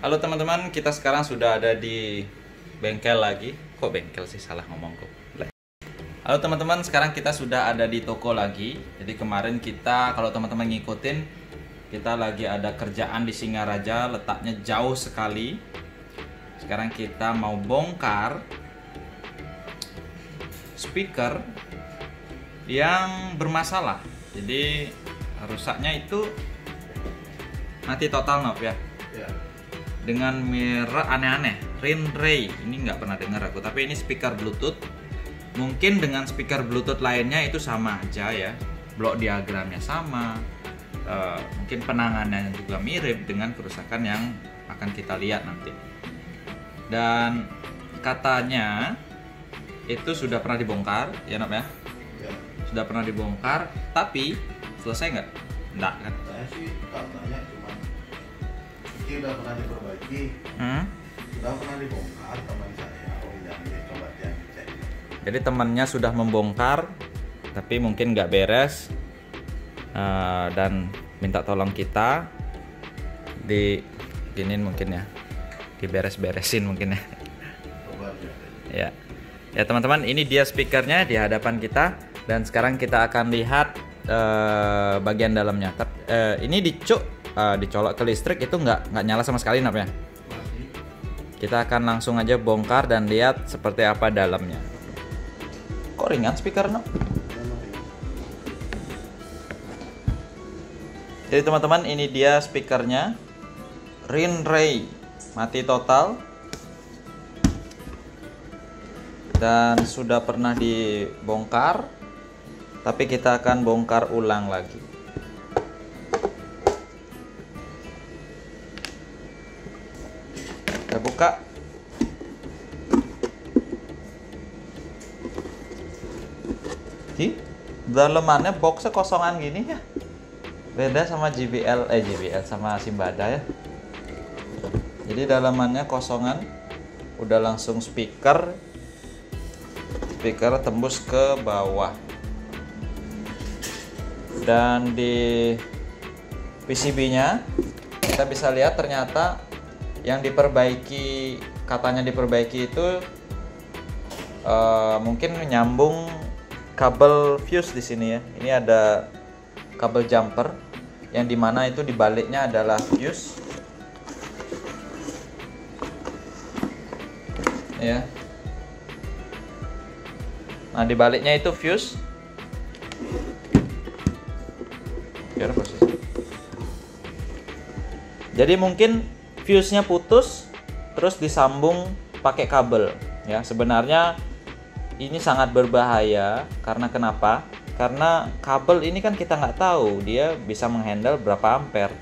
Halo teman-teman, kita sekarang sudah ada di bengkel lagi. Kok bengkel sih, salah ngomongku. Halo teman-teman, sekarang kita sudah ada di toko lagi. Jadi kemarin kita, kalau teman-teman ngikutin, kita lagi ada kerjaan di Singaraja, letaknya jauh sekali. Sekarang kita mau bongkar speaker yang bermasalah. Jadi rusaknya itu mati total, Nop, ya. Dengan merek aneh-aneh, Rinray. Ini nggak pernah dengar aku, tapi ini speaker Bluetooth. Mungkin dengan speaker Bluetooth lainnya itu sama aja ya, blok diagramnya sama, mungkin penanganannya juga mirip dengan kerusakan yang akan kita lihat nanti. Dan katanya itu sudah pernah dibongkar, ya Nop ya? Sudah pernah dibongkar, tapi selesai nggak? Nggak kan? Saya sih katanya cuma ini udah pernah diperbaiki, udah pernah dibongkar teman saya. Yang coba yang dicek. Jadi temannya sudah membongkar, tapi mungkin nggak beres, dan minta tolong kita diginin mungkin ya, diberes-beresin mungkin ya. Coba aja. Ya teman-teman, ini dia speakernya di hadapan kita, dan sekarang kita akan lihat bagian dalamnya. Ini dicolok ke listrik itu nggak nyala sama sekali, Nap ya. Masih. Kita akan langsung aja bongkar dan lihat seperti apa dalamnya. Kok ringan speaker, Nap? Jadi teman-teman, ini dia speakernya, Rinray, mati total, dan sudah pernah dibongkar, tapi kita akan bongkar ulang lagi. Kita buka. Di dalamannya boxnya kosongan gini ya. Beda sama JBL sama Simbada ya. Jadi dalamannya kosongan. Udah langsung speaker tembus ke bawah. Dan di PCB-nya kita bisa lihat ternyata yang diperbaiki, katanya diperbaiki itu mungkin menyambung kabel fuse di sini ya. Ini ada kabel jumper yang dimana itu dibaliknya adalah fuse ya. Nah, dibaliknya itu fuse. Jadi mungkin fuse-nya putus terus disambung pakai kabel ya. Sebenarnya ini sangat berbahaya karena kenapa? Karena kabel ini kan kita nggak tahu dia bisa menghandle berapa ampere.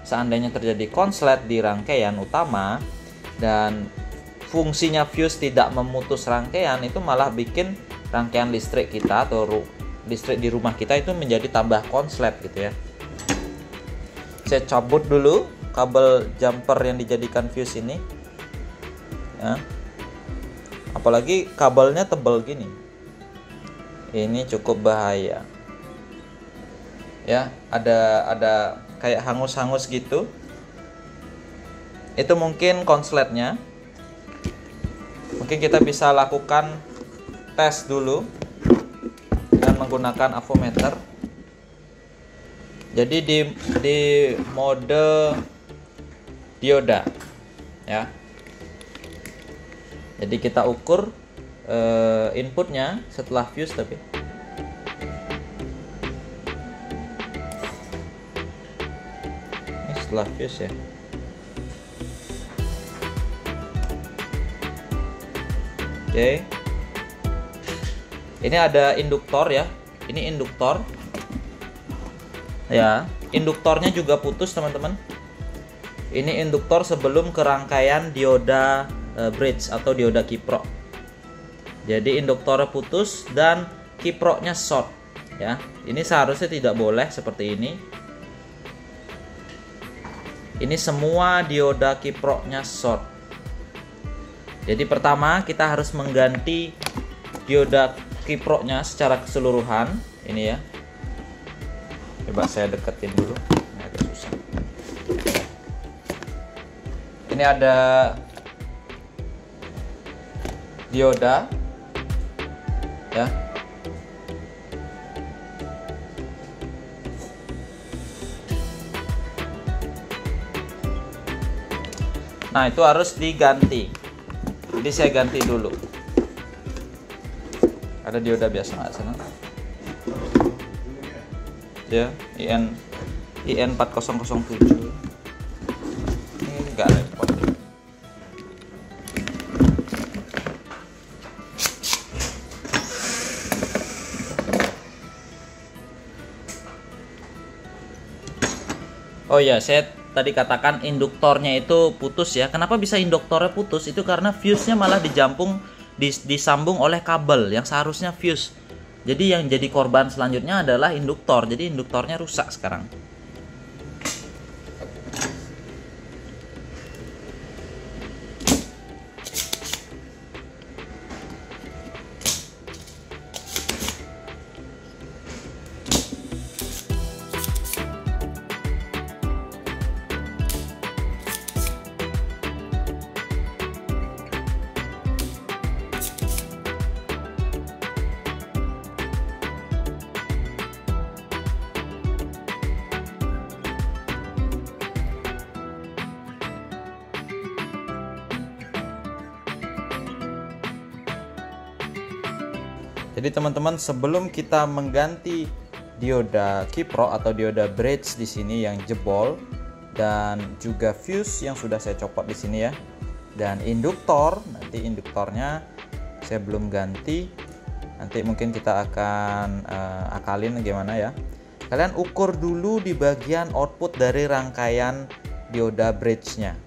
Seandainya terjadi konslet di rangkaian utama dan fungsinya fuse tidak memutus rangkaian, itu malah bikin rangkaian listrik kita atau listrik di rumah kita itu menjadi tambah konslet gitu ya. Saya cabut dulu kabel jumper yang dijadikan fuse ini ya. Apalagi kabelnya tebal gini, ini cukup bahaya ya. Ada kayak hangus-hangus gitu, itu mungkin konsletnya. Mungkin kita bisa lakukan tes dulu dengan menggunakan avometer. Jadi di mode dioda ya. Jadi kita ukur inputnya setelah fuse, tapi ini setelah fuse ya. Oke. Ini ada induktor ya. Ini induktor ya. Induktornya juga putus teman-teman. Ini induktor sebelum ke rangkaian dioda bridge atau dioda kiprok. Jadi induktornya putus dan kiproknya short ya. Ini seharusnya tidak boleh seperti ini. Ini semua dioda kiproknya short. Jadi pertama kita harus mengganti dioda kiproknya secara keseluruhan. Ini ya. Coba saya deketin dulu. Ini agak susah. Ini ada dioda ya. Nah, itu harus diganti. Jadi saya ganti dulu. Ada dioda biasa nggak sana? Ya, IN 4007. Ini nggak repot. Oh ya, saya tadi katakan induktornya itu putus ya. Kenapa bisa induktornya putus? Itu karena fuse-nya malah disambung oleh kabel yang seharusnya fuse. Jadi yang jadi korban selanjutnya adalah induktor. Jadi induktornya rusak sekarang. Jadi teman-teman, sebelum kita mengganti dioda keyprobe atau dioda bridge di sini yang jebol dan juga fuse yang sudah saya copot di sini ya, dan induktor, nanti induktornya saya belum ganti. Nanti mungkin kita akan akalin gimana ya. Kalian ukur dulu di bagian output dari rangkaian dioda bridge-nya.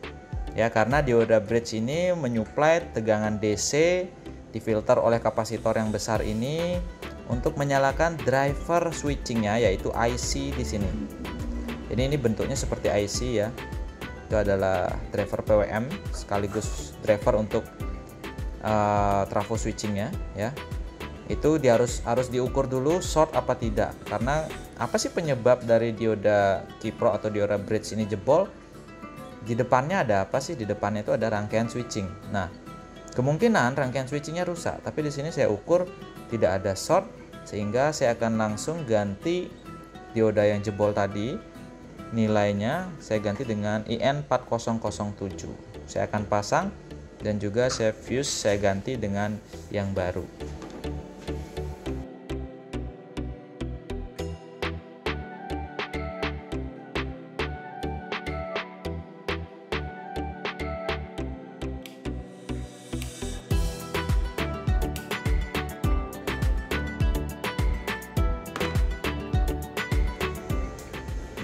Ya, karena dioda bridge ini menyuplai tegangan DC difilter oleh kapasitor yang besar ini untuk menyalakan driver switchingnya, yaitu IC di sini. Jadi ini bentuknya seperti IC ya. Itu adalah driver PWM sekaligus driver untuk trafo switchingnya ya. Itu harus diukur dulu short apa tidak. Karena apa sih penyebab dari dioda keyprobe atau dioda bridge ini jebol? Di depannya ada apa sih? Di depannya itu ada rangkaian switching. Nah, kemungkinan rangkaian switchingnya rusak, tapi di sini saya ukur tidak ada short, sehingga saya akan langsung ganti dioda yang jebol tadi. Nilainya saya ganti dengan IN 4007. Saya akan pasang dan juga saya fuse saya ganti dengan yang baru.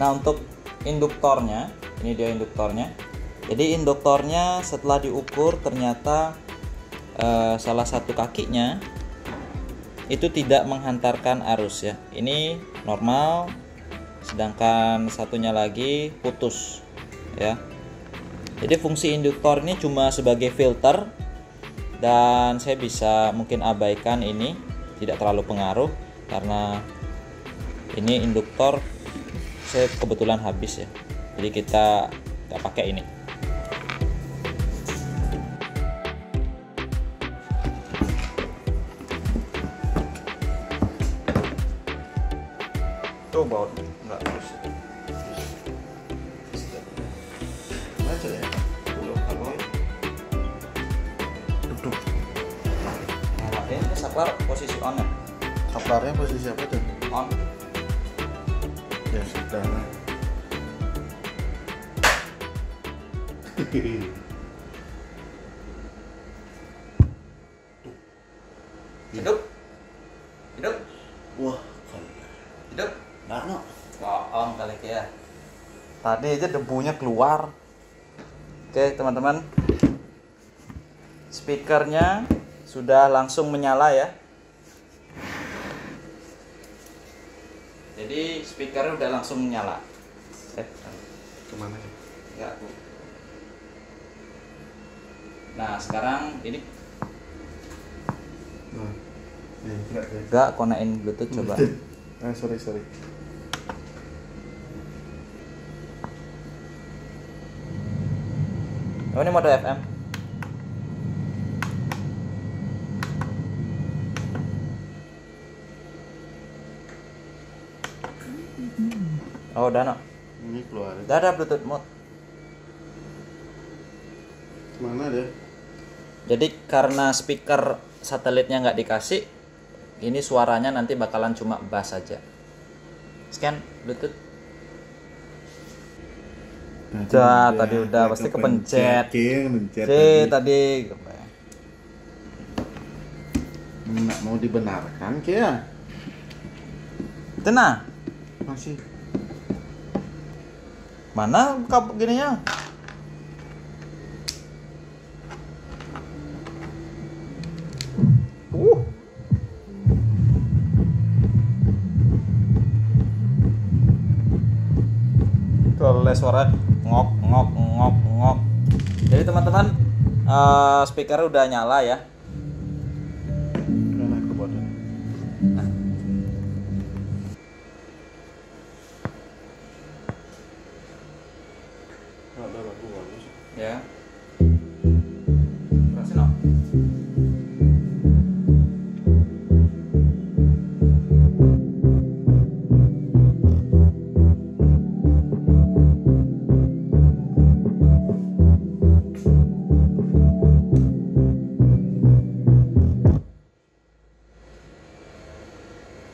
Nah, untuk induktornya, ini dia induktornya. Jadi induktornya setelah diukur ternyata salah satu kakinya itu tidak menghantarkan arus ya. Ini normal, sedangkan satunya lagi putus ya. Jadi fungsi induktor ini cuma sebagai filter, dan saya bisa mungkin abaikan ini, tidak terlalu pengaruh karena ini induktor saya kebetulan habis ya, jadi kita nggak pakai ini. Tuh baut nggak terus. Baca ya. Duduk. Nyalain saklar posisi on ya. Saklarnya posisi apa tuh? On. Ya sudah. Hidup. Hidup. Wah, Hidup. nggak no. Bohong kali ya. Tadi aja debunya keluar. Oke teman-teman, speakernya sudah langsung menyala ya. Jadi speakernya udah langsung menyala. Kemana ya? Enggak. Nah sekarang ini enggak konekin Bluetooth coba. Sorry. Oh, ini mode FM. Oh, udah no. Ini keluar. Udah ada Bluetooth mode. Mana deh? Jadi karena speaker satelitnya nggak dikasih, ini suaranya nanti bakalan cuma bass saja. Scan Bluetooth. Tadi udah pasti kepencet. Tadi. Nggak mau dibenarkan kia. Tenang. Masih. Mana kabel gininya? Tuh suara ngok ngok ngok ngok. Jadi teman-teman, speaker udah nyala ya. Mana kebodon? Ada lagu bagus. Ya. Berhasil no?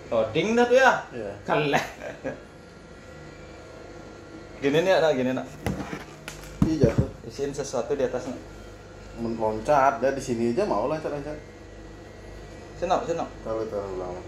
Loading dah tuh ya? Iya. Kalah. Gini nih ada gini nak. Iya jatuh. Isiin sesuatu di atas nak. Loncat dah di sini aja mau loncat. Senok. Kalau terlalu lama.